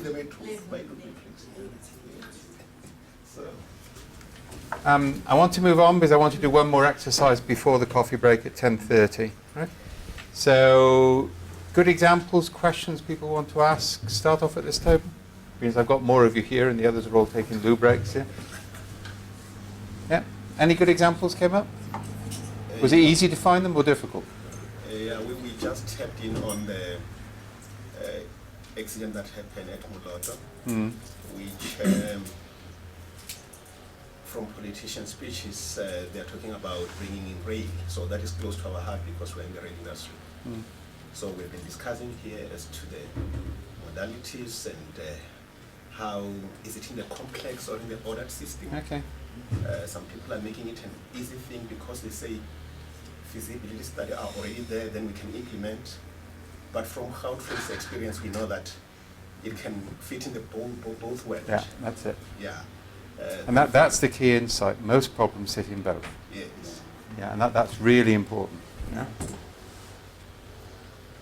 they might be flexible. So. I want to move on because I want to do one more exercise before the coffee break at 10:30. Right? So, good examples, questions people want to ask. Start off at this table. Because I've got more of you here and the others are all taking loo breaks here. Yeah. Any good examples came up? Was it easy to find them or difficult? Yeah, we just tapped in on the accident that happened at Moloto, which from politician speeches, they're talking about bringing in rail. So that is close to our heart because we're in the rail industry. So we've been discussing here as to the modalities and how is it in the complex or in the ordered system. Okay. Some people are making it an easy thing because they say feasibility studies are already there, then we can implement. But from Houtfield's experience, we know that it can fit in the both ways. Yeah, that's it. Yeah. And that's the key insight. Most problems sit in both. Yes. Yeah, and that's really important. Yeah.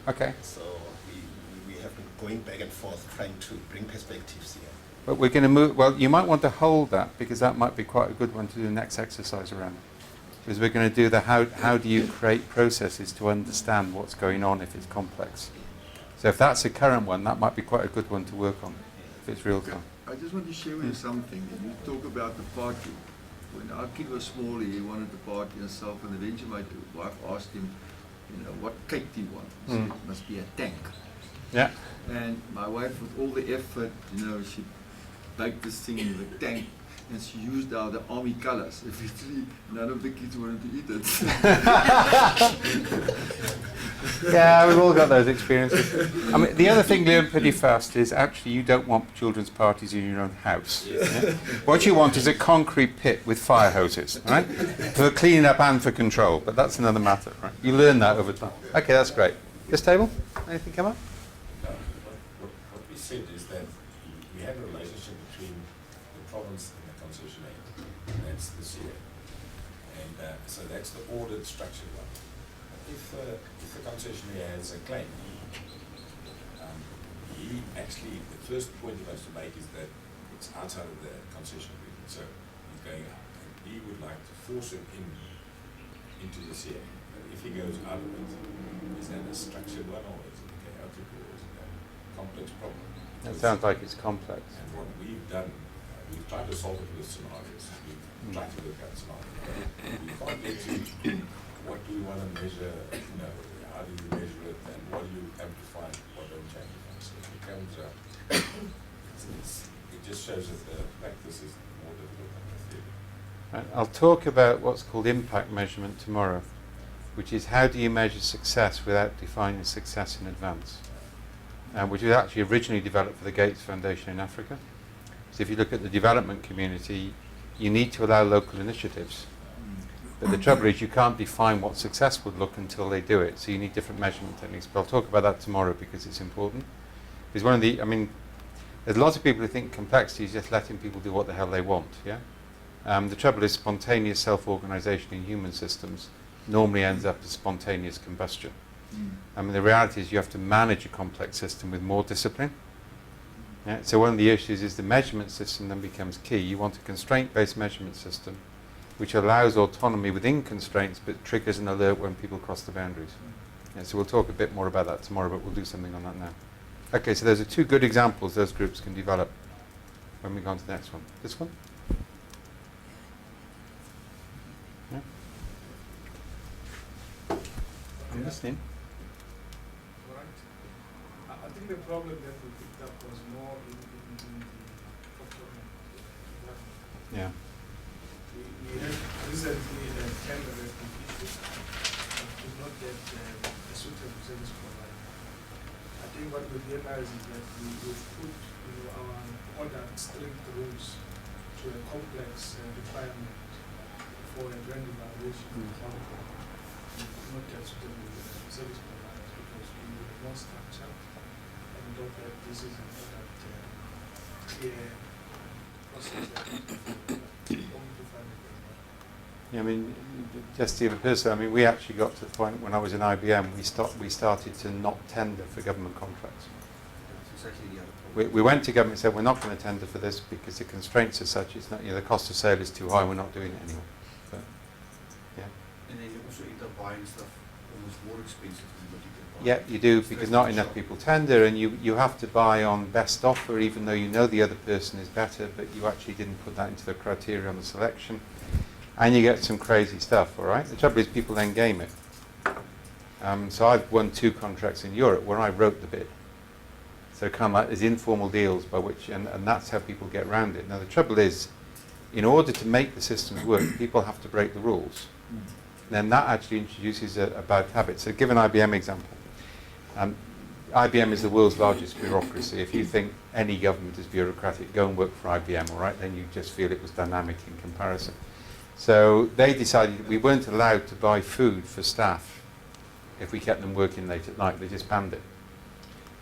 Okay. So we have been going back and forth trying to bring perspectives here. But we're going to move, well, you might want to hold that because that might be quite a good one to do the next exercise around. Because we're going to do the how do you create processes to understand what's going on if it's complex. So if that's a current one, that might be quite a good one to work on if it's real time. I just want to share with you something. You talk about the party. When our kid was small, he wanted to party himself, and eventually my wife asked him, what cake do you want? He said, it must be a tank. Yeah. And my wife, with all the effort, she baked this thing in the tank, and she used the army colors. Eventually, none of the kids wanted to eat it. Yeah, we've all got those experiences. I mean, the other thing learned pretty fast is actually you don't want children's parties in your own house. Yeah. What you want is a concrete pit with fire hoses, right? For cleaning up and for control, but that's another matter, right? You learn that over time. Okay, that's great. This table, anything come up? What we said is that we have a relationship between the province and the concessionaire. That's the CA. And so that's the ordered, structured one. If the concessionaire has a claim, he actually, the first point he wants to make is that it's outside of the concession agreement. So he's going out. And he would like to force it into the CA. But if he goes out of it, is that a structured one or is it a chaotic or is it a complex problem? It sounds like it's complex. And what we've done, we've tried to solve it with scenarios. We've tried to work out scenarios. We can't get to what do you want to measure, how do you measure it, and what do you amplify, what don't you amplify. So it becomes, it just shows that the practice is more difficult than the theory. Right, I'll talk about what's called impact measurement tomorrow, which is how do you measure success without defining success in advance, which was actually originally developed for the Gates Foundation in Africa. So if you look at the development community, you need to allow local initiatives. But the trouble is you can't define what success would look until they do it. So you need different measurement techniques. But I'll talk about that tomorrow because it's important. Because there's lots of people who think complexity is just letting people do what the hell they want. Yeah. The trouble is spontaneous self-organization in human systems normally ends up as spontaneous combustion. The reality is you have to manage a complex system with more discipline. Yeah? So one of the issues is the measurement system then becomes key. You want a constraint-based measurement system which allows autonomy within constraints but triggers an alert when people cross the boundaries. Yeah, so we'll talk a bit more about that tomorrow, but we'll do something on that now. Okay, so those are two good examples those groups can develop when we go on to the next one. This one? Yeah. I'm listening. Right. I think the problem that we picked up was more in the procurement. Yeah. We had recently a tender that we issued, but did not get a suitable service provider. I think what we realized is that we've put our order strict rules to a complex requirement for a brand evaluation. We could not get suitable service providers because we were not structured and we don't have this is an order clear process that we only to find it. Yeah, just to give a person, we actually got to the point when I was in IBM, we started to not tender for government contracts. exactly the other problem. We went to government and said we're not going to tender for this because the constraints are such. It's not, the cost of sale is too high. We're not doing it anymore. But, yeah. And then you also end up buying stuff almost more expensive than what you can buy. Yeah, you do, because not enough people tender, and you have to buy on best offer, even though you know the other person is better, but you actually didn't put that into the criteria on the selection, and you get some crazy stuff. All right. The trouble is, people then game it. So I've won 2 contracts in Europe where I wrote the bid. So kind of like there's informal deals by which, and that's how people get around it. Now the trouble is, in order to make the systems work, people have to break the rules. Then that actually introduces a bad habit. So give an IBM example. IBM is the world's largest bureaucracy. If you think any government is bureaucratic, go and work for IBM, all right? Then you just feel it was dynamic in comparison. So they decided we weren't allowed to buy food for staff if we kept them working late at night. They just banned it.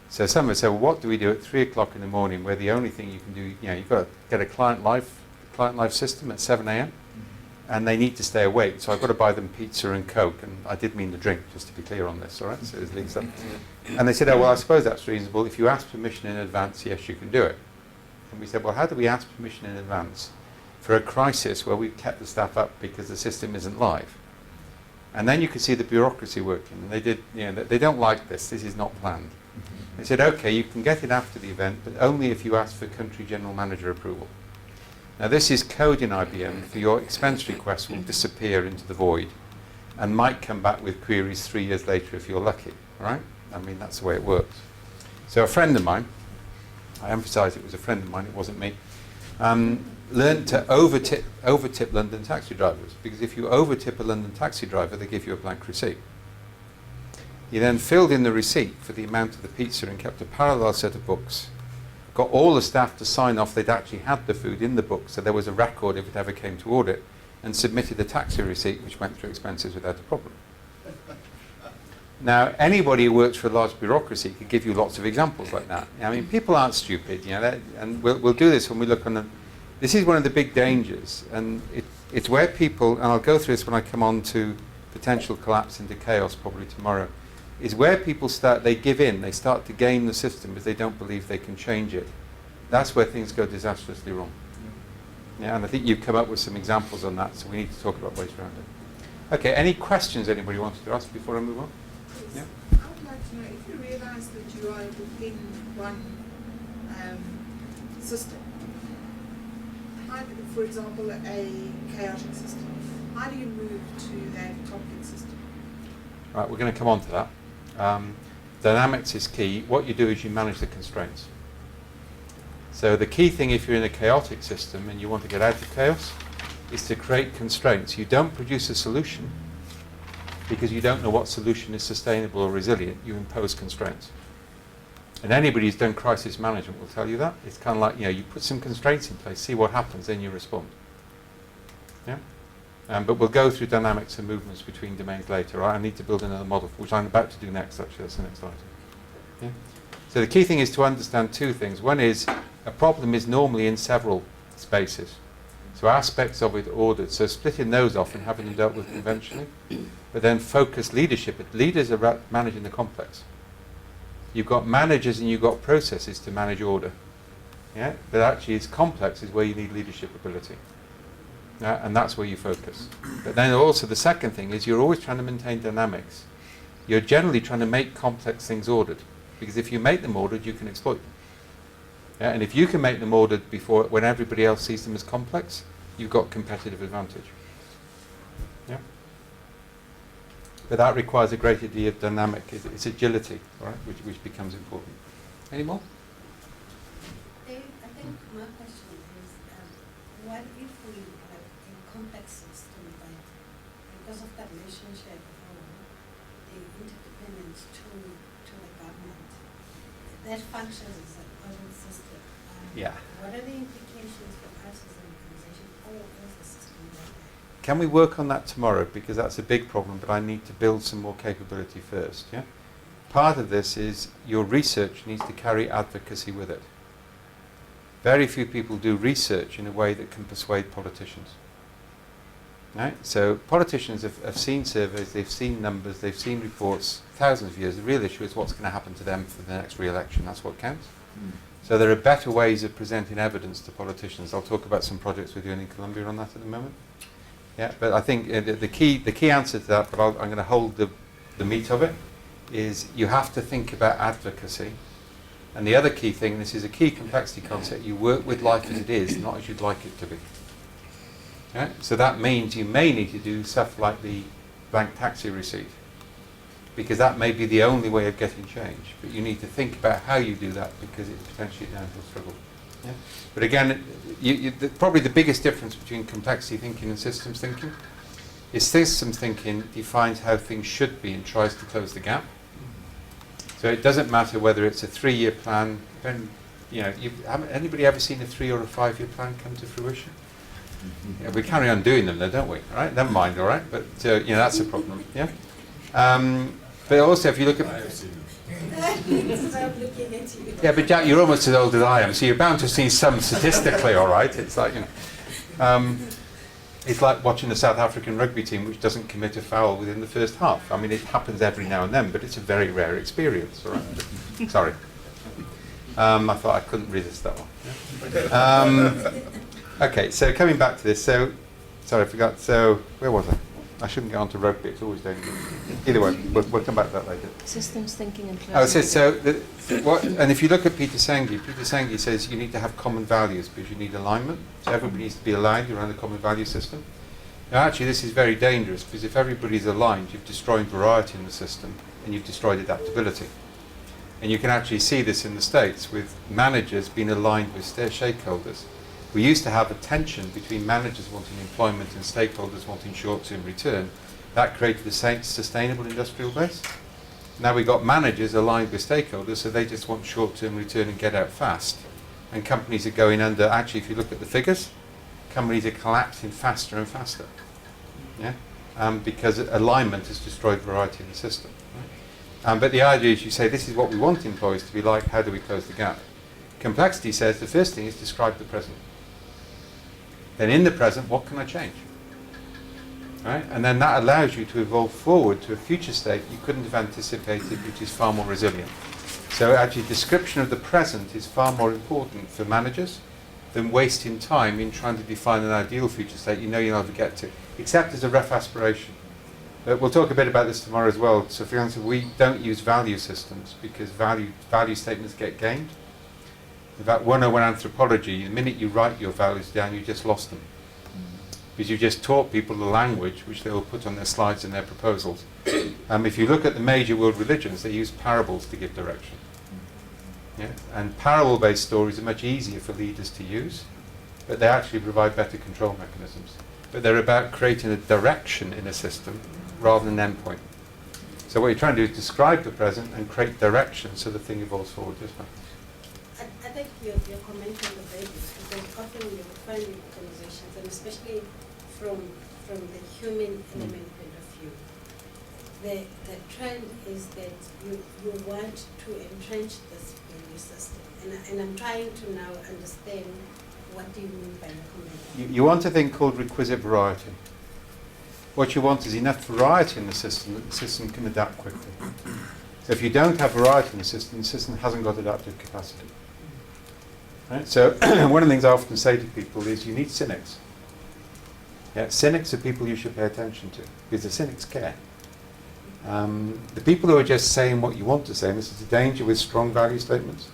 So some of us said, well, what do we do at 3 o'clock in the morning where the only thing you can do, you've got to get a client live system at 7 a.m. and they need to stay awake, so I've got to buy them pizza and Coke, and I did mean the drink, just to be clear on this, all right? So it links up. And they said, oh, well, I suppose that's reasonable. If you ask permission in advance, yes, you can do it. And we said, well, how do we ask permission in advance for a crisis where we've kept the staff up because the system isn't live? And then you could see the bureaucracy working, and they did, they don't like this. This is not planned. They said, okay, you can get it after the event, but only if you ask for country general manager approval. Now this is code in IBM for your expense request will disappear into the void and might come back with queries 3 years later if you're lucky, right? I mean, that's the way it works. So a friend of mine, I emphasize it was a friend of mine, it wasn't me, learned to overtip London taxi drivers, because if you overtip a London taxi driver, they give you a blank receipt. He then filled in the receipt for the amount of the pizza and kept a parallel set of books. Got all the staff to sign off they'd actually had the food in the book, so there was a record if it ever came to audit, and submitted a taxi receipt which went through expenses without a problem. Now, anybody who works for a large bureaucracy could give you lots of examples like that. I mean, people aren't stupid, and we'll do this when we look on the... This is one of the big dangers, and it's where people, and I'll go through this when I come on to potential collapse into chaos probably tomorrow, is where people they give in, they start to game the system because they don't believe they can change it. That's where things go disastrously wrong. Yeah, and I think you've come up with some examples on that, so we need to talk about ways around it. Okay, any questions anybody wants to ask before I move on? Yes. Yeah. I would like to know, if you realize that you are within one system, how do, for example, a chaotic system, how do you move to that complex system? Right, we're going to come on to that. Dynamics is key. What you do is you manage the constraints. So the key thing if you're in a chaotic system and you want to get out of chaos is to create constraints. You don't produce a solution because you don't know what solution is sustainable or resilient. You impose constraints. And anybody who's done crisis management will tell you that. It's kind of like, you put some constraints in place, see what happens, then you respond. Yeah? But we'll go through dynamics and movements between domains later. Right? I need to build another model, which I'm about to do next, actually. That's the next item. Yeah? So the key thing is to understand 2 things. One is, a problem is normally in several spaces. So aspects of it ordered. So splitting those off and having them dealt with conventionally. But then focus leadership. Leaders are about managing the complex. You've got managers and you've got processes to manage order. Yeah? But actually it's complex is where you need leadership ability. And that's where you focus. But then also the second thing is you're always trying to maintain dynamics. You're generally trying to make complex things ordered. Because if you make them ordered, you can exploit them. Yeah? And if you can make them ordered when everybody else sees them as complex, you've got competitive advantage. Yeah? But that requires a greater degree of dynamic. It's agility, right? which becomes important. Any more? Dave, I think my question is, what if we have a complex system, but because of that relationship or the interdependence to the government, that functions as a puzzle system? Yeah. What are the implications for us as an organization, or is the system like that? Can we work on that tomorrow? Because that's a big problem, but I need to build some more capability first. Yeah. Part of this is your research needs to carry advocacy with it. Very few people do research in a way that can persuade politicians. Right? So politicians have seen surveys, they've seen numbers, they've seen reports, thousands of years. The real issue is what's going to happen to them for the next re-election. That's what counts. So there are better ways of presenting evidence to politicians. I'll talk about some projects we're doing in Colombia on that at the moment. Yeah, but I think the key answer to that, but I'm going to hold the meat of it, is you have to think about advocacy. And the other key thing, and this is a key complexity concept, you work with life as it is, not as you'd like it to be. Yeah? So that means you may need to do stuff like the blank taxi receipt, because that may be the only way of getting change. But you need to think about how you do that, because it's potentially a downhill struggle. Yeah? But again, probably the biggest difference between complexity thinking and systems thinking is systems thinking defines how things should be and tries to close the gap. So it doesn't matter whether it's a 3-year plan. Anybody ever seen a 3 or a 5-year plan come to fruition? Yeah, we carry on doing them, though, don't we? All right, never mind. All right, but that's a problem. Yeah. But also, if you look at looking at you. yeah, but Jack, you're almost as old as I am, so you're bound to see some statistically. All right, it's like it's like watching the South African rugby team which doesn't commit a foul within the first half. I mean, it happens every now and then, but it's a very rare experience. All right. Sorry. I thought I couldn't resist that one. Okay, so coming back to this, sorry, I forgot. So where was I? I shouldn't get onto rugby. It's always dangerous. Either way, we'll come back to that later. Systems thinking and and if you look at Peter Senge says you need to have common values because you need alignment. So everybody needs to be aligned around a common value system. Now, actually, this is very dangerous because if everybody's aligned, you've destroyed variety in the system and you've destroyed adaptability. And you can actually see this in the States with managers being aligned with their stakeholders. We used to have a tension between managers wanting employment and stakeholders wanting short-term return. That created a sustainable industrial base. Now we've got managers aligned with stakeholders, so they just want short-term return and get out fast. And companies are going under, actually, if you look at the figures, companies are collapsing faster and faster. Yeah? Because alignment has destroyed variety in the system. Right? But the idea is you say, this is what we want employees to be like, how do we close the gap? Complexity says the first thing is describe the present. Then in the present, what can I change? Right? And then that allows you to evolve forward to a future state you couldn't have anticipated, which is far more resilient. So actually description of the present is far more important for managers than wasting time in trying to define an ideal future state you know you'll never get to, except as a rough aspiration. We'll talk a bit about this tomorrow as well. So for example, we don't use value systems because value statements get gamed. In fact, 101 anthropology, the minute you write your values down, you just lost them. Because you just taught people the language which they will put on their slides and their proposals. If you look at the major world religions, they use parables to give direction. Yeah? And parable-based stories are much easier for leaders to use, but they actually provide better control mechanisms. But they're about creating a direction in a system rather than an endpoint. So what you're trying to do is describe the present and create direction so the thing evolves forward this way. I think your comment on the babies, because often you find in conversations, and especially from the human element point of view, the trend is that you want to entrench this value system. And I'm trying to now understand what do you mean by your comment. You want a thing called requisite variety. What you want is enough variety in the system that the system can adapt quickly. So if you don't have variety in the system hasn't got adaptive capacity. Right? So one of the things I often say to people is you need cynics. Yeah, cynics are people you should pay attention to because the cynics care. The people who are just saying what you want to say, and this is the danger with strong value statements,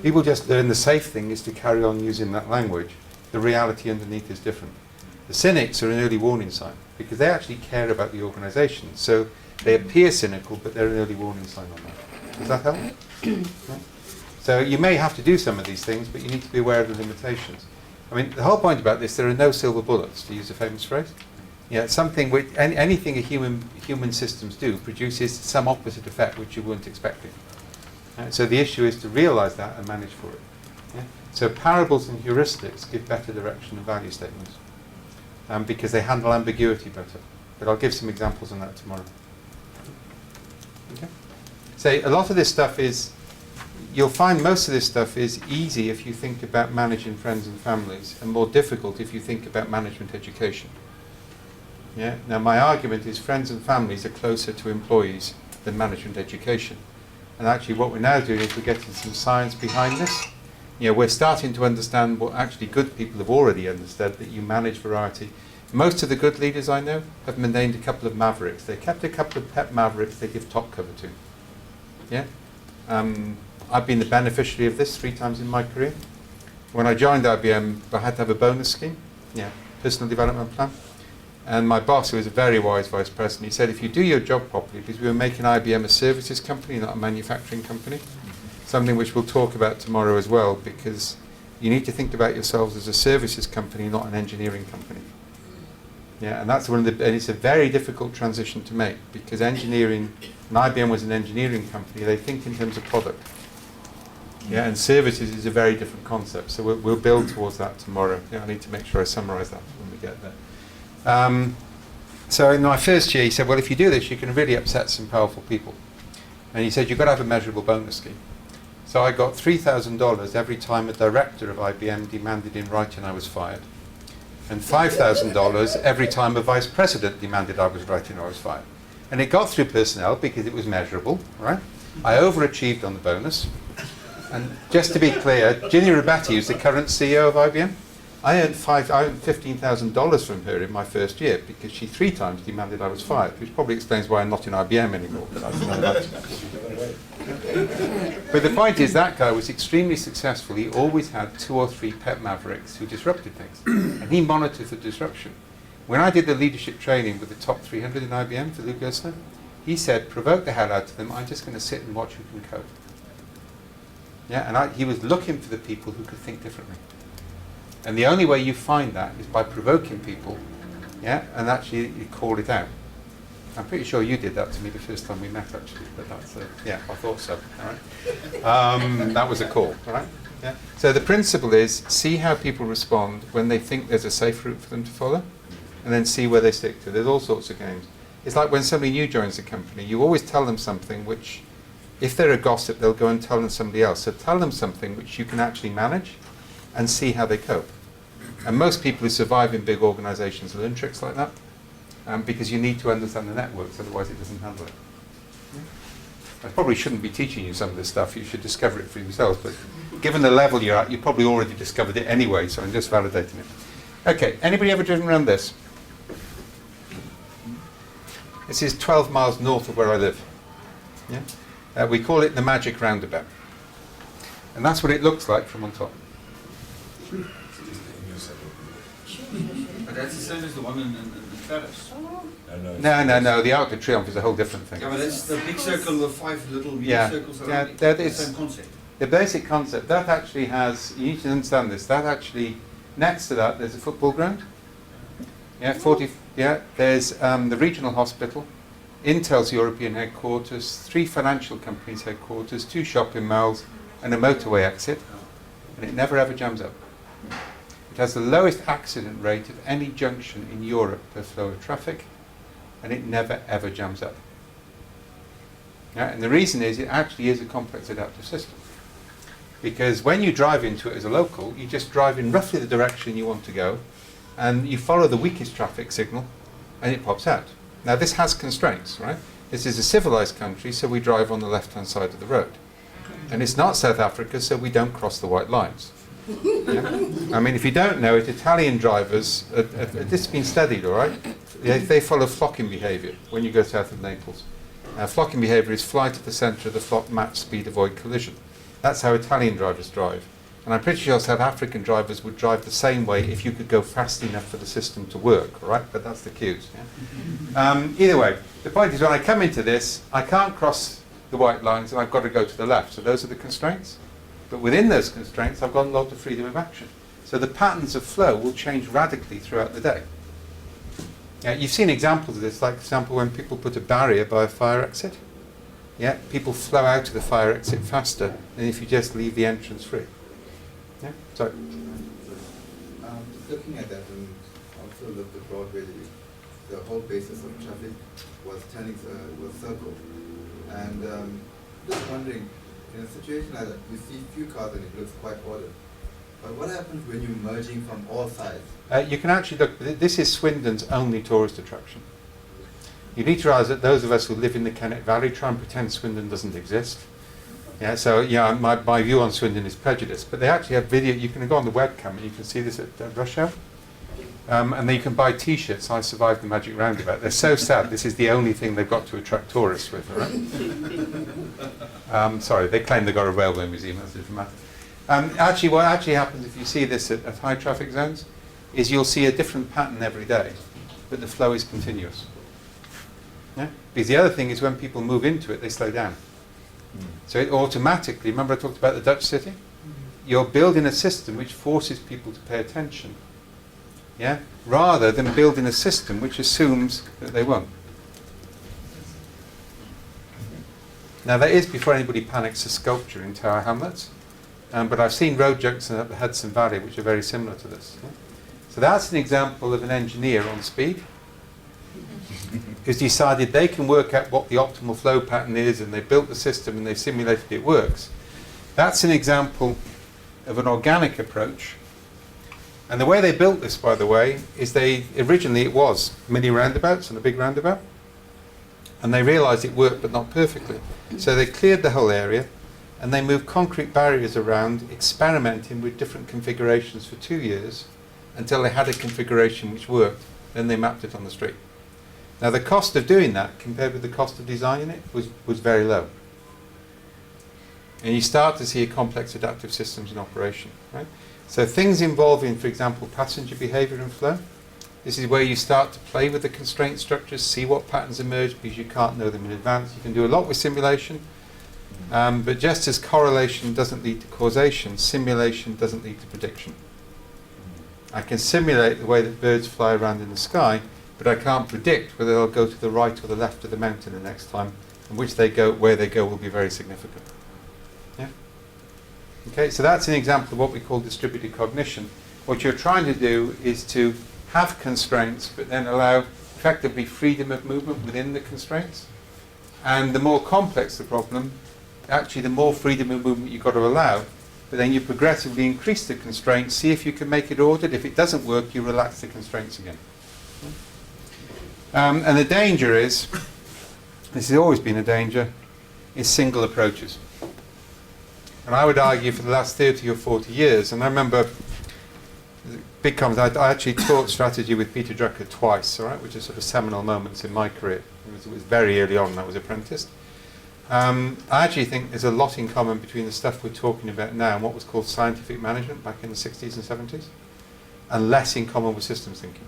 people just learn the safe thing is to carry on using that language. The reality underneath is different. The cynics are an early warning sign because they actually care about the organisation. So they appear cynical, but they're an early warning sign on that. Does that help? Right? So you may have to do some of these things, but you need to be aware of the limitations. I mean, the whole point about this, there are no silver bullets, to use a famous phrase. Yeah, something which anything a human systems do produces some opposite effect which you weren't expecting. So the issue is to realise that and manage for it. Yeah? So parables and heuristics give better direction than value statements because they handle ambiguity better. But I'll give some examples on that tomorrow. Okay. So a lot of this stuff is, you'll find most of this stuff is easy if you think about managing friends and families, and more difficult if you think about management education. Yeah? Now my argument is friends and families are closer to employees than management education. And actually what we're now doing is we're getting some science behind this. We're starting to understand what actually good people have already understood, that you manage variety. Most of the good leaders I know have maintained a couple of mavericks. They kept a couple of pet mavericks they give top cover to. Yeah? I've been the beneficiary of this 3 times in my career. When I joined IBM, I had to have a bonus scheme, personal development plan. And my boss, who was a very wise vice president, he said, if you do your job properly, because we were making IBM a services company, not a manufacturing company, something which we'll talk about tomorrow as well, because you need to think about yourselves as a services company, not an engineering company. Yeah, and that's and it's a very difficult transition to make, because engineering, and IBM was an engineering company, they think in terms of product. Yeah, and services is a very different concept, so we'll build towards that tomorrow. I need to make sure I summarize that when we get there. So in my first year, he said, well, if you do this, you can really upset some powerful people. And he said, you've got to have a measurable bonus scheme. So I got $3,000 every time a director of IBM demanded in writing I was fired. And $5,000 every time a vice president demanded I was writing I was fired. And it got through personnel because it was measurable, right? I overachieved on the bonus. And just to be clear, Ginny Rabetti, who's the current CEO of IBM, I earned $15,000 from her in my first year because she 3 times demanded I was fired, which probably explains why I'm not in IBM anymore. But that's another matter. But the point is, that guy was extremely successful. He always had 2 or 3 pet mavericks who disrupted things, and he monitored the disruption. When I did the leadership training with the top 300 in IBM for Luke Gersler, he said, provoke the hell out of them. I'm just going to sit and watch who can code. Yeah, and he was looking for the people who could think differently. And the only way you find that is by provoking people, and actually you call it out. I'm pretty sure you did that to me the first time we met, actually. But that's, I thought so. All right. That was a call. All right. Yeah. So the principle is see how people respond when they think there's a safe route for them to follow, and then see where they stick to. There's all sorts of games. It's like when somebody new joins a company, you always tell them something which, if they're a gossip, they'll go and tell them somebody else. So tell them something which you can actually manage, and see how they cope. And most people who survive in big organizations learn tricks like that, because you need to understand the networks, otherwise it doesn't handle it. I probably shouldn't be teaching you some of this stuff. You should discover it for yourselves. But given the level you're at, you probably already discovered it anyway, so I'm just validating it. Okay, anybody ever driven around this? This is 12 miles north of where I live. Yeah? We call it the Magic Roundabout. And that's what it looks like from on top. But that's the same as the one in Paris. No. The Arc de Triomphe is a whole different thing. Yeah, but that's the big circle with 5 little wheel circles around it. That the is same concept. the basic concept. That actually has, you need to understand this, that actually, next to that, there's a football ground. There's the regional hospital, Intel's European headquarters, 3 financial companies' headquarters, 2 shopping malls, and a motorway exit, and it never ever jams up. It has the lowest accident rate of any junction in Europe per flow of traffic, and it never ever jams up. And the reason is it actually is a complex adaptive system. Because when you drive into it as a local, you just drive in roughly the direction you want to go, and you follow the weakest traffic signal, and it pops out. Now this has constraints, right? This is a civilized country, so we drive on the left-hand side of the road. And it's not South Africa, so we don't cross the white lines. I mean, if you don't know it, Italian drivers, this has been studied, all right? They follow flocking behavior when you go south of Naples. Flocking behavior is fly to the center of the flock, match speed, avoid collision. That's how Italian drivers drive. And I'm pretty sure South African drivers would drive the same way if you could go fast enough for the system to work, all right? But that's the cues. Either way, the point is when I come into this, I can't cross the white lines and I've got to go to the left. So those are the constraints. But within those constraints, I've got a lot of freedom of action. So the patterns of flow will change radically throughout the day. You've seen examples of this, like, for example, when people put a barrier by a fire exit. People flow out of the fire exit faster than if you just leave the entrance free. Sorry. Looking at that and also looked at Broadway, the whole basis of traffic was circle. And just wondering, in a situation like that, you see few cars and it looks quite ordered. But what happens when you're merging from all sides? You can actually look, this is Swindon's only tourist attraction. You need to realize that those of us who live in the Kennet Valley try and pretend Swindon doesn't exist. Yeah, so yeah, my view on Swindon is prejudice, but they actually have video. You can go on the webcam and you can see this at rush hour. And then you can buy T-shirts. I survived the Magic Roundabout. They're so sad. This is the only thing they've got to attract tourists with. Right? Sorry, they claim they've got a railway museum. That's a different matter. Actually, what actually happens if you see this at high traffic zones is you'll see a different pattern every day, but the flow is continuous. Yeah? Because the other thing is when people move into it, they slow down. So it automatically, remember I talked about the Dutch city? You're building a system which forces people to pay attention. Yeah? Rather than building a system which assumes that they won't. Now that is before anybody panics a sculpture in Tower Hamlets, but I've seen road junctions up the Hudson Valley which are very similar to this. Yeah? So that's an example of an engineer on speed who's decided they can work out what the optimal flow pattern is, and they built the system and they've simulated it works. That's an example of an organic approach. And the way they built this, by the way, is originally it was mini roundabouts and a big roundabout. And they realised it worked, but not perfectly. So they cleared the whole area, and they moved concrete barriers around, experimenting with different configurations for 2 years, until they had a configuration which worked. Then they mapped it on the street. Now the cost of doing that, compared with the cost of designing it, was very low. And you start to see a complex adaptive systems in operation. Right? So things involving, for example, passenger behaviour and flow. This is where you start to play with the constraint structures, see what patterns emerge, because you can't know them in advance. You can do a lot with simulation, but just as correlation doesn't lead to causation, simulation doesn't lead to prediction. I can simulate the way that birds fly around in the sky, but I can't predict whether they'll go to the right or the left of the mountain the next time, and where they go will be very significant. Yeah? Okay, so that's an example of what we call distributed cognition. What you're trying to do is to have constraints, but then allow effectively freedom of movement within the constraints. And the more complex the problem, actually the more freedom of movement you've got to allow, but then you progressively increase the constraints, see if you can make it ordered. If it doesn't work, you relax the constraints again. And the danger is, this has always been a danger, is single approaches. And I would argue for the last 30 or 40 years, and I remember big comments, I actually taught strategy with Peter Drucker twice, all right, which are sort of seminal moments in my career. It was very early on when I was apprenticed. I actually think there's a lot in common between the stuff we're talking about now and what was called scientific management back in the 60s and 70s, and less in common with systems thinking.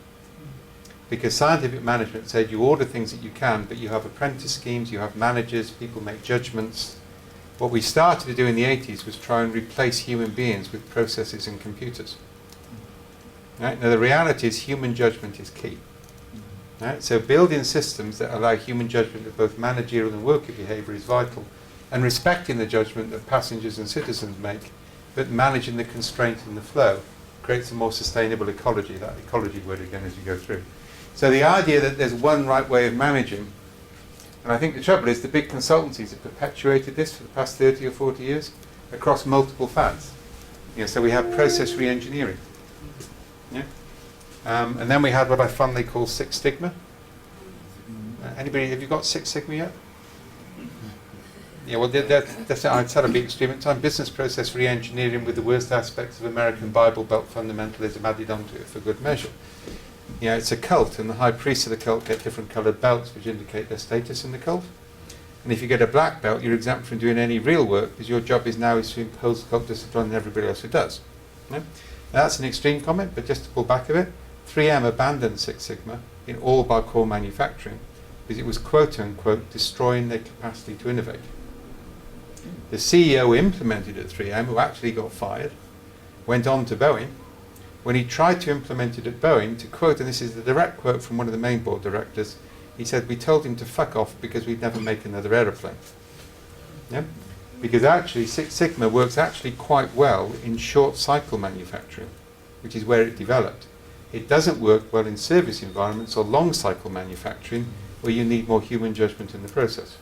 Because scientific management said you order things that you can, but you have apprentice schemes, you have managers, people make judgments. What we started to do in the 80s was try and replace human beings with processes and computers. Right? Now the reality is human judgment is key. Right? So building systems that allow human judgment of both managerial and worker behaviour is vital, and respecting the judgment that passengers and citizens make, but managing the constraint and the flow creates a more sustainable ecology, that ecology word again as you go through. So the idea that there's one right way of managing, and I think the trouble is the big consultancies have perpetuated this for the past 30 or 40 years across multiple fads. So we have process re-engineering. Yeah? And then we had what I fondly call Six Sigma. Anybody, have you got Six Sigma yet? Yeah, well, that's I'd sort of be extreme at time. Business process re-engineering with the worst aspects of American Bible Belt fundamentalism added onto it for good measure. It's a cult, and the high priests of the cult get different coloured belts which indicate their status in the cult. And if you get a black belt, you're exempt from doing any real work, because your job is to impose cult discipline on everybody else who does. Yeah? That's an extreme comment, but just to pull back a bit, 3M abandoned Six Sigma in all by core manufacturing because it was quote-unquote destroying their capacity to innovate. The CEO who implemented at 3M, who actually got fired, went on to Boeing. When he tried to implement it at Boeing, to quote, and this is the direct quote from one of the main board directors, he said, "We told him to fuck off because we'd never make another aeroplane." Yeah? Because actually Six Sigma works actually quite well in short cycle manufacturing, which is where it developed. It doesn't work well in service environments or long cycle manufacturing where you need more human judgment in the process.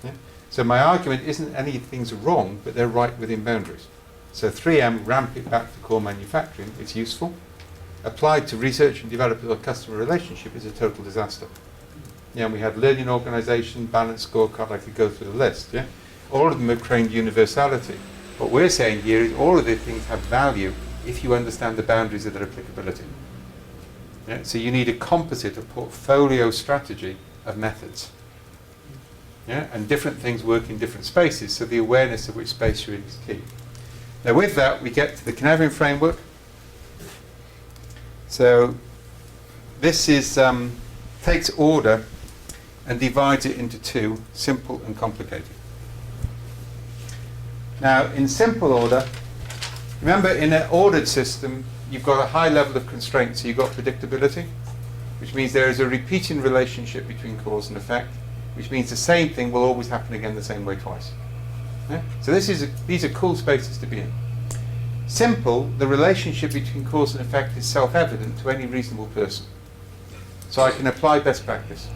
Yeah? So my argument isn't anything's wrong, but they're right within boundaries. So 3M, ramp it back to core manufacturing, it's useful. Applied to research and development or customer relationship is a total disaster. Yeah, and we had learning organisation, balanced scorecard, I could go through the list, yeah? All of them have claimed universality. What we're saying here is all of these things have value if you understand the boundaries of their applicability. Yeah? So you need a composite, a portfolio strategy of methods. Yeah? And different things work in different spaces, so the awareness of which space you're in is key. Now with that, we get to the Canavian framework. So this is takes order and divides it into two, simple and complicated. Now in simple order, remember in an ordered system you've got a high level of constraint, so you've got predictability, which means there is a repeating relationship between cause and effect, which means the same thing will always happen again the same way twice. Yeah? So these are cool spaces to be in. Simple, the relationship between cause and effect is self-evident to any reasonable person. So I can apply best practice.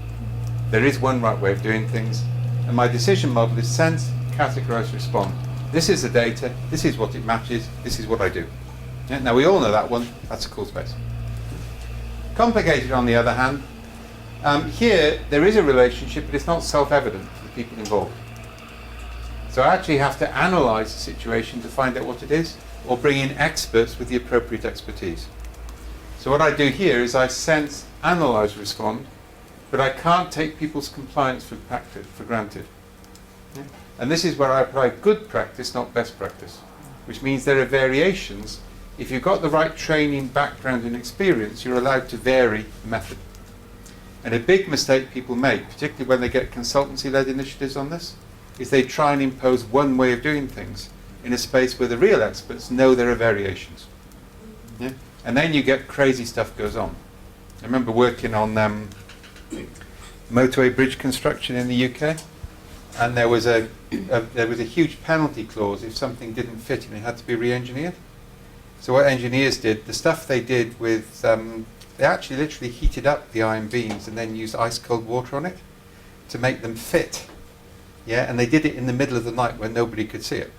There is one right way of doing things, and my decision model is sense, categorize, respond. This is the data, this is what it matches, this is what I do. Yeah? Now we all know that one, that's a cool space. Complicated on the other hand, here there is a relationship, but it's not self-evident to the people involved. So I actually have to analyze the situation to find out what it is, or bring in experts with the appropriate expertise. So what I do here is I sense, analyze, respond, but I can't take people's compliance for granted. Yeah? And this is where I apply good practice, not best practice, which means there are variations. If you've got the right training, background and experience, you're allowed to vary the method. And a big mistake people make, particularly when they get consultancy-led initiatives on this, is they try and impose one way of doing things in a space where the real experts know there are variations. Yeah? And then you get crazy stuff goes on. I remember working on motorway bridge construction in the UK, and there was a huge penalty clause if something didn't fit and it had to be re-engineered. So what engineers did, the stuff they did with, they actually literally heated up the iron beams and then used ice cold water on it to make them fit. Yeah, and they did it in the middle of the night when nobody could see it.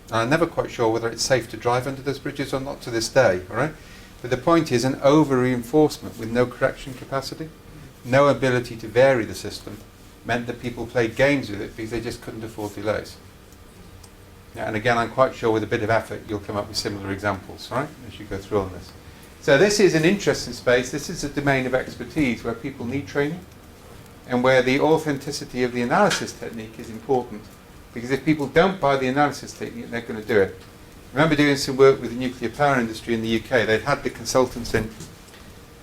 And I'm never quite sure whether it's safe to drive under those bridges or not to this day, all right? But the point is an over-reinforcement with no correction capacity, no ability to vary the system, meant that people played games with it because they just couldn't afford delays. Yeah, and again, I'm quite sure with a bit of effort you'll come up with similar examples, right, as you go through on this. So this is an interesting space. This is a domain of expertise where people need training and where the authenticity of the analysis technique is important. Because if people don't buy the analysis technique, they're going to do it. I remember doing some work with the nuclear power industry in the UK. They'd had the consultants in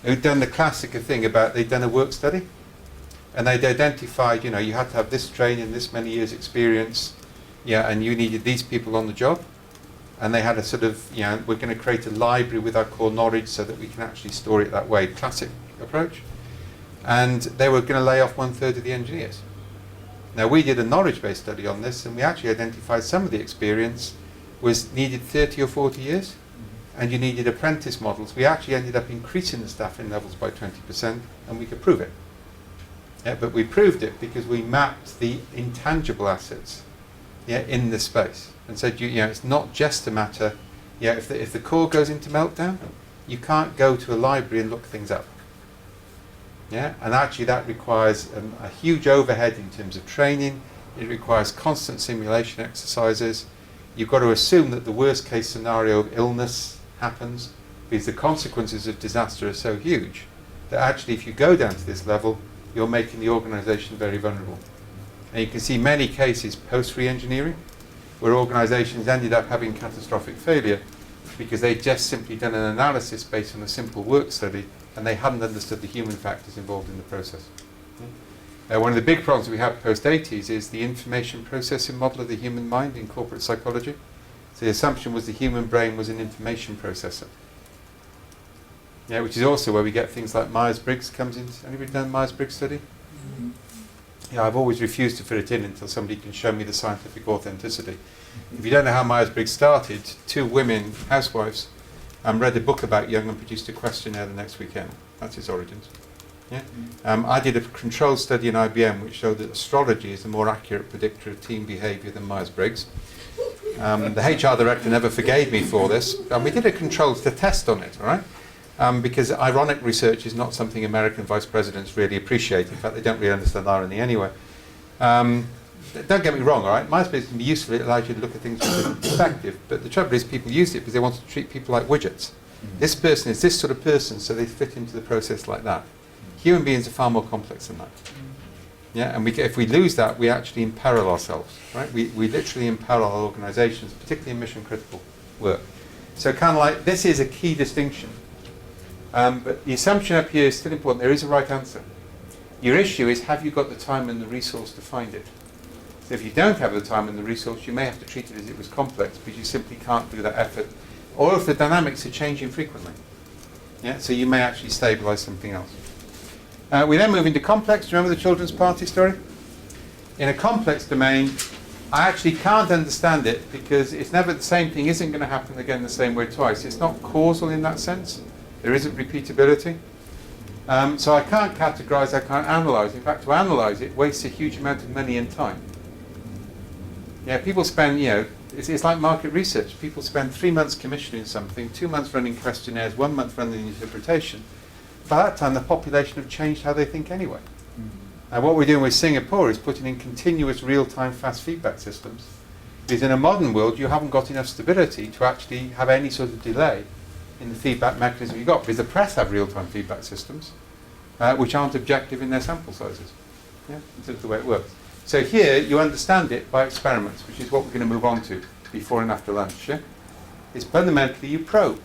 who'd done the classic thing about they'd done a work study and they'd identified, you know, you had to have this training, this many years experience, yeah, and you needed these people on the job. And they had a sort of, you know, we're going to create a library with our core knowledge so that we can actually store it that way, classic approach. And they were going to lay off 1/3 of the engineers. Now we did a knowledge-based study on this, and we actually identified some of the experience was needed 30 or 40 years, and you needed apprentice models. We actually ended up increasing the staffing levels by 20%, and we could prove it. Yeah, but we proved it because we mapped the intangible assets, yeah, in this space, and said, you know, it's not just a matter, yeah, if the core goes into meltdown, you can't go to a library and look things up. Yeah, and actually that requires a huge overhead in terms of training. It requires constant simulation exercises. You've got to assume that the worst case scenario of illness happens because the consequences of disaster are so huge that actually if you go down to this level, you're making the organization very vulnerable. And you can see many cases post-re-engineering where organizations ended up having catastrophic failure because they'd just simply done an analysis based on a simple work study and they hadn't understood the human factors involved in the process. One of the big problems we have post-80s is the information processing model of the human mind in corporate psychology. So the assumption was the human brain was an information processor. Yeah, which is also where we get things like Myers-Briggs comes in. Anybody done a Myers-Briggs study? Mm-hmm. Yeah, I've always refused to fit it in until somebody can show me the scientific authenticity. If you don't know how Myers-Briggs started, 2 women, housewives, read a book about Young and produced a questionnaire the next weekend. That's its origins. Yeah? I did a control study in IBM which showed that astrology is a more accurate predictor of team behaviour than Myers-Briggs. The HR director never forgave me for this, and we did a control test on it, all right? Because ironic research is not something American vice presidents really appreciate. In fact, they don't really understand irony anyway. don't get me wrong, all right? MySpace can be useful. It allows you to look at things from a different perspective. But the trouble is people use it because they want to treat people like widgets. This person is this sort of person, so they fit into the process like that. Human beings are far more complex than that. Yeah, and if we lose that, we actually imperil ourselves, right? We literally imperil our organisations, particularly in mission-critical work. So kind of like, this is a key distinction. But the assumption up here is still important. There is a right answer. Your issue is, have you got the time and the resource to find it? So if you don't have the time and the resource, you may have to treat it as it was complex, because you simply can't do that effort. Or if the dynamics are changing frequently. Yeah, so you may actually stabilise something else. We then move into complex. Do you remember the children's party story? In a complex domain, I actually can't understand it because it's never the same thing isn't going to happen again the same way twice. It's not causal in that sense. There isn't repeatability. So I can't categorise, I can't analyse. In fact, to analyse it wastes a huge amount of money and time. Yeah, people spend, it's like market research. People spend 3 months commissioning something, 2 months running questionnaires, 1 month running interpretation. By that time, the population have changed how they think anyway. And what we're doing with Singapore is putting in continuous real-time fast feedback systems. Because in a modern world, you haven't got enough stability to actually have any sort of delay in the feedback mechanism you've got. Because the press have real-time feedback systems, which aren't objective in their sample sizes. Yeah, that's the way it works. So here, you understand it by experiments, which is what we're going to move on to before and after lunch. Yeah? It's fundamentally you probe.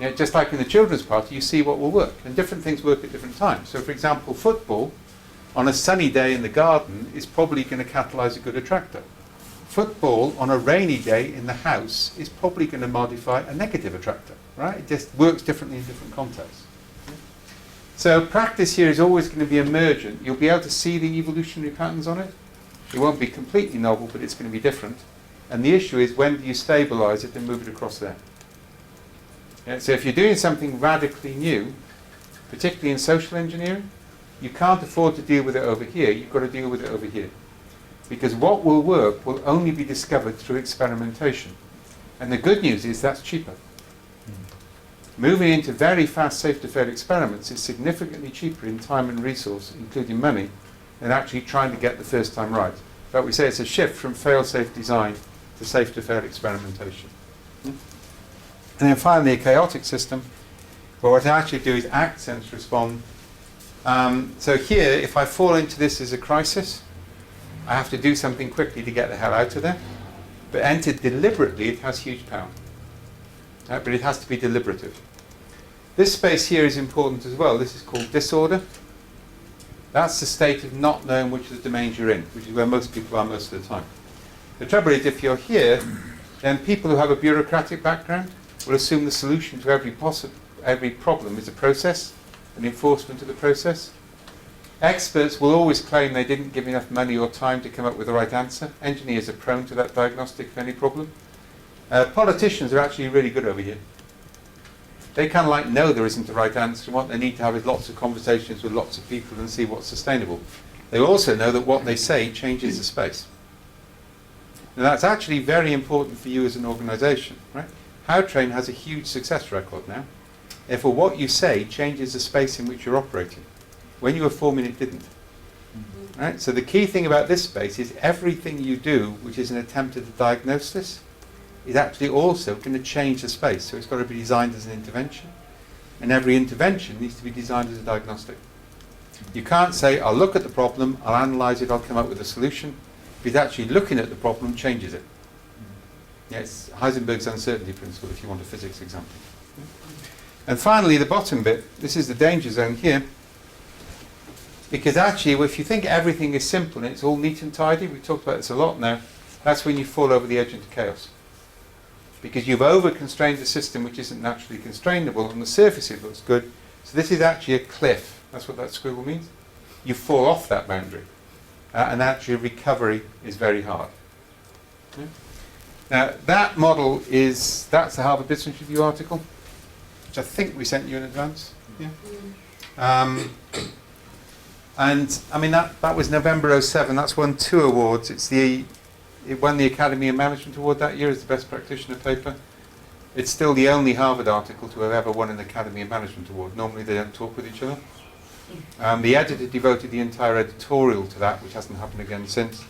Yeah, just like in the children's party, you see what will work. And different things work at different times. So for example, football on a sunny day in the garden is probably going to catalyse a good attractor. Football on a rainy day in the house is probably going to modify a negative attractor. Right? It just works differently in different contexts. Yeah? So practice here is always going to be emergent. You'll be able to see the evolutionary patterns on it. It won't be completely novel, but it's going to be different. And the issue is, when do you stabilise it and move it across there? Yeah, so if you're doing something radically new, particularly in social engineering, you can't afford to deal with it over here. You've got to deal with it over here. Because what will work will only be discovered through experimentation. And the good news is that's cheaper. Moving into very fast safe-to-fail experiments is significantly cheaper in time and resource, including money, than actually trying to get the first time right. But we say it's a shift from fail-safe design to safe-to-fail experimentation. And then finally, a chaotic system, where what I actually do is act, sense, respond. So here, if I fall into this as a crisis, I have to do something quickly to get the hell out of there. But entered deliberately, it has huge power. But it has to be deliberative. This space here is important as well. This is called disorder. That's the state of not knowing which of the domains you're in, which is where most people are most of the time. The trouble is, if you're here, then people who have a bureaucratic background will assume the solution to every problem is a process, an enforcement of the process. Experts will always claim they didn't give enough money or time to come up with the right answer. Engineers are prone to that diagnostic of any problem. Politicians are actually really good over here. They kind of like know there isn't the right answer, and what they need to have is lots of conversations with lots of people and see what's sustainable. They also know that what they say changes the space. Now that's actually very important for you as an organisation, right? Howtrain has a huge success record now. Therefore, what you say changes the space in which you're operating. When you were forming, it didn't. Right? So the key thing about this space is everything you do, which is an attempt at a diagnosis, is actually also going to change the space. So it's got to be designed as an intervention. And every intervention needs to be designed as a diagnostic. You can't say, I'll look at the problem, I'll analyse it, I'll come up with a solution. Because actually looking at the problem changes it. Yeah, it's Heisenberg's uncertainty principle, if you want a physics example. And finally, the bottom bit, this is the danger zone here. Because actually, if you think everything is simple and it's all neat and tidy, we've talked about this a lot now, that's when you fall over the edge into chaos. Because you've over-constrained the system which isn't naturally constrainable. On the surface it looks good. So this is actually a cliff. That's what that squiggle means. You fall off that boundary. And actually recovery is very hard. Yeah? Now that model is, that's the Harvard Business Review article, which I think we sent you in advance. Yeah. And I mean that was November 07. That's won 2 awards. It won the Academy of Management Award that year as the Best Practitioner paper. It's still the only Harvard article to have ever won an Academy of Management Award. Normally they don't talk with each other. The editor devoted the entire editorial to that, which hasn't happened again since.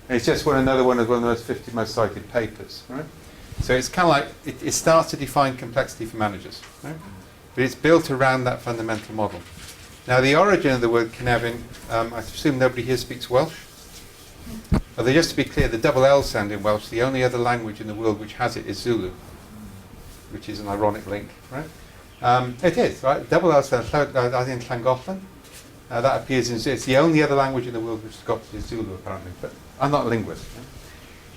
And it's just another one of those 50 most cited papers, right? So it's kind of like, it starts to define complexity for managers, right? But it's built around that fundamental model. Now the origin of the word Cynefin, I assume nobody here speaks Welsh? Although just to be clear, the double L sound in Welsh, the only other language in the world which has it is Zulu, which is an ironic link, right? It is, right? Double L sound, I think Llangollen. That appears in, it's the only other language in the world which has got is Zulu apparently, but I'm not a linguist.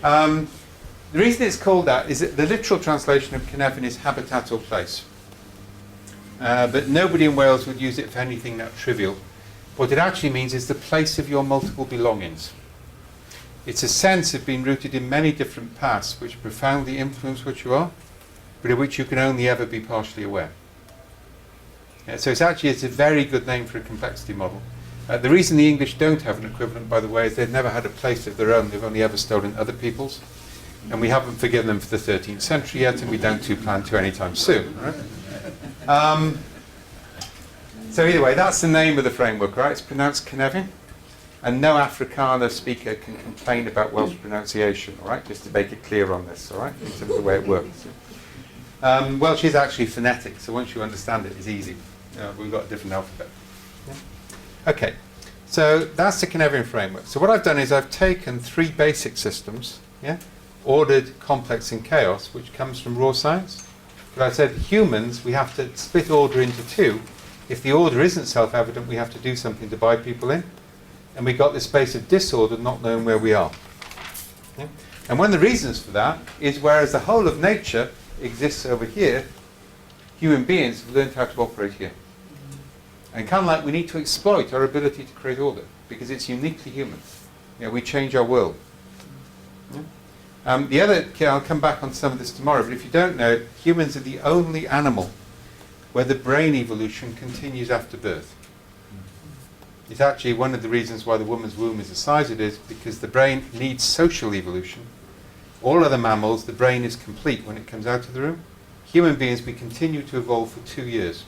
Right? The reason it's called that is that the literal translation of Cynefin is habitat or place. But nobody in Wales would use it for anything that trivial. What it actually means is the place of your multiple belongings. It's a sense of being rooted in many different paths which profoundly influence what you are, but of which you can only ever be partially aware. So it's a very good name for a complexity model. The reason the English don't have an equivalent, by the way, is they've never had a place of their own. They've only ever stolen other people's. And we haven't forgiven them for the 13th century yet, and we don't plan to anytime soon. Right? So either way, that's the name of the framework, right? It's pronounced Cynefin. And no Afrikaner speaker can complain about Welsh pronunciation, all right? Just to make it clear on this, all right? In terms of the way it works. Welsh is actually phonetic, so once you understand it, it's easy. We've got a different alphabet. Yeah? Okay, so that's the Cynefin framework. So what I've done is I've taken 3 basic systems, yeah? Ordered, complex, and chaos, which comes from raw science. But I said humans, we have to split order into 2. If the order isn't self-evident, we have to do something to buy people in. And we got this space of disorder, not knowing where we are. Yeah? And one of the reasons for that is whereas the whole of nature exists over here, human beings have learned how to operate here. And kind of like we need to exploit our ability to create order, because it's uniquely human. We change our world. Yeah? I'll come back on some of this tomorrow, but if you don't know, humans are the only animal where the brain evolution continues after birth. It's actually one of the reasons why the woman's womb is the size it is, because the brain needs social evolution. All other mammals, the brain is complete when it comes out of the room. Human beings, we continue to evolve for 2 years.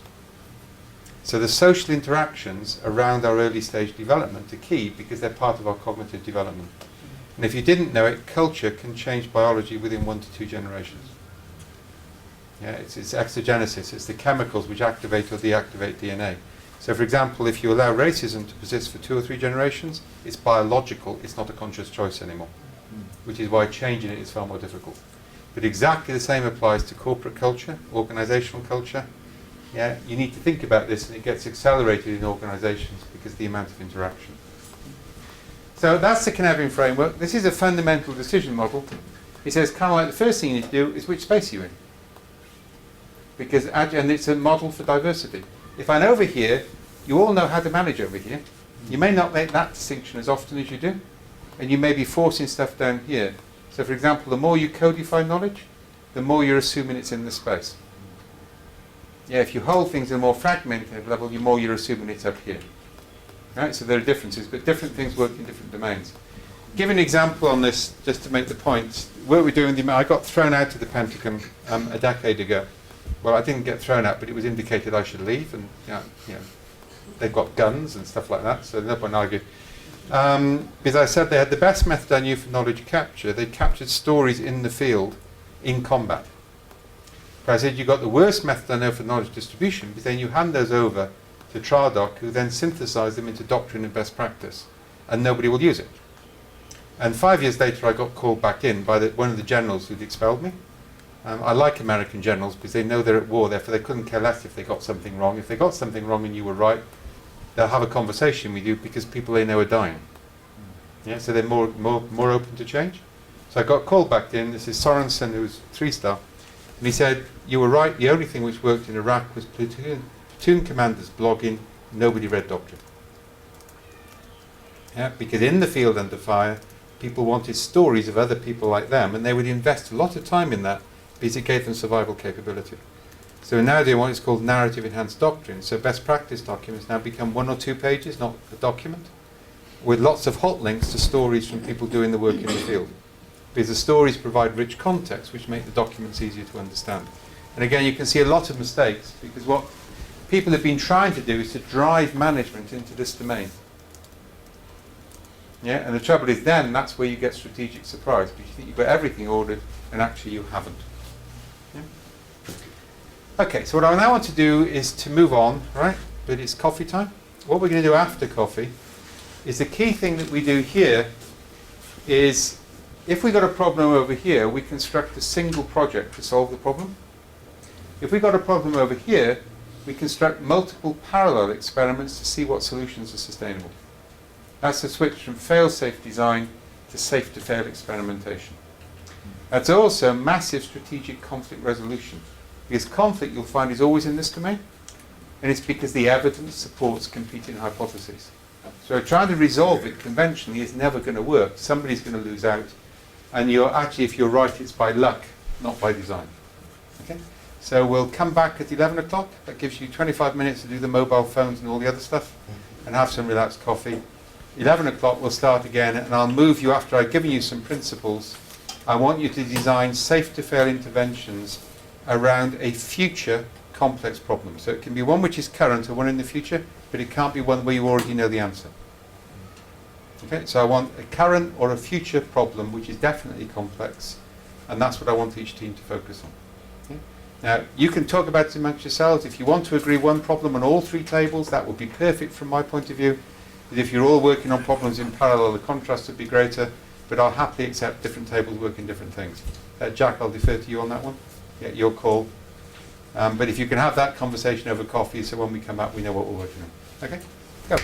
So the social interactions around our early stage development are key because they're part of our cognitive development. And if you didn't know it, culture can change biology within 1 to 2 generations. Yeah, it's exogenesis. It's the chemicals which activate or deactivate DNA. So for example, if you allow racism to persist for 2 or 3 generations, it's biological, it's not a conscious choice anymore. Which is why changing it is far more difficult. But exactly the same applies to corporate culture, organizational culture. Yeah, you need to think about this, and it gets accelerated in organizations because of the amount of interaction. So that's the Cynefin framework. This is a fundamental decision model. It says kind of like the first thing you need to do is which space you're in. Because, and it's a model for diversity. If I'm over here, you all know how to manage over here. You may not make that distinction as often as you do. And you may be forcing stuff down here. So for example, the more you codify knowledge, the more you're assuming it's in the space. Yeah, if you hold things at a more fragmented level, the more you're assuming it's up here. Right? So there are differences, but different things work in different domains. Give an example on this, just to make the point. What we're doing, I got thrown out of the Pentagon a decade ago. Well, I didn't get thrown out, but it was indicated I should leave, and they've got guns and stuff like that, so no point arguing. Because I said they had the best method I knew for knowledge capture. They captured stories in the field, in combat. But I said you got the worst method I know for knowledge distribution, because then you hand those over to Tradoc, who then synthesize them into doctrine and best practice, and nobody will use it. And 5 years later, I got called back in by one of the generals who'd expelled me. I like American generals because they know they're at war, therefore they couldn't care less if they got something wrong. If they got something wrong and you were right, they'll have a conversation with you because people they know are dying. Yeah, so they're more open to change. So I got called back in. This is Sorensen, who was 3-star, and he said, "You were right. The only thing which worked in Iraq was platoon commanders blogging. Nobody read doctrine." Yeah, because in the field under fire, people wanted stories of other people like them, and they would invest a lot of time in that because it gave them survival capability. So now they want what's called narrative enhanced doctrine. So best practice documents now become 1 or 2 pages, not a document, with lots of hot links to stories from people doing the work in the field. Because the stories provide rich context, which make the documents easier to understand. And again, you can see a lot of mistakes, because what people have been trying to do is to drive management into this domain. Yeah, and the trouble is then that's where you get strategic surprise, because you think you've got everything ordered and actually you haven't. Yeah? Okay, so what I now want to do is to move on, right? But it's coffee time. What we're going to do after coffee is the key thing that we do here is if we've got a problem over here, we construct a single project to solve the problem. If we've got a problem over here, we construct multiple parallel experiments to see what solutions are sustainable. That's the switch from fail-safe design to safe-to-fail experimentation. That's also massive strategic conflict resolution, because conflict you'll find is always in this domain, and it's because the evidence supports competing hypotheses. So trying to resolve it conventionally is never going to work. Somebody's going to lose out, and you're actually, if you're right, it's by luck, not by design. Okay? So we'll come back at 11 o'clock. That gives you 25 minutes to do the mobile phones and all the other stuff, and have some relaxed coffee. 11 o'clock we'll start again, and I'll move you after I've given you some principles. I want you to design safe-to-fail interventions around a future complex problem. So it can be one which is current or one in the future, but it can't be one where you already know the answer. Okay, so I want a current or a future problem which is definitely complex, and that's what I want each team to focus on. Okay? Now, you can talk about it amongst yourselves. If you want to agree one problem on all three tables, that would be perfect from my point of view. But if you're all working on problems in parallel, the contrast would be greater, but I'll happily accept different tables working different things. Jack, I'll defer to you on that one. Yeah, your call. But if you can have that conversation over coffee, so when we come up, we know what we're working on. Okay? Go.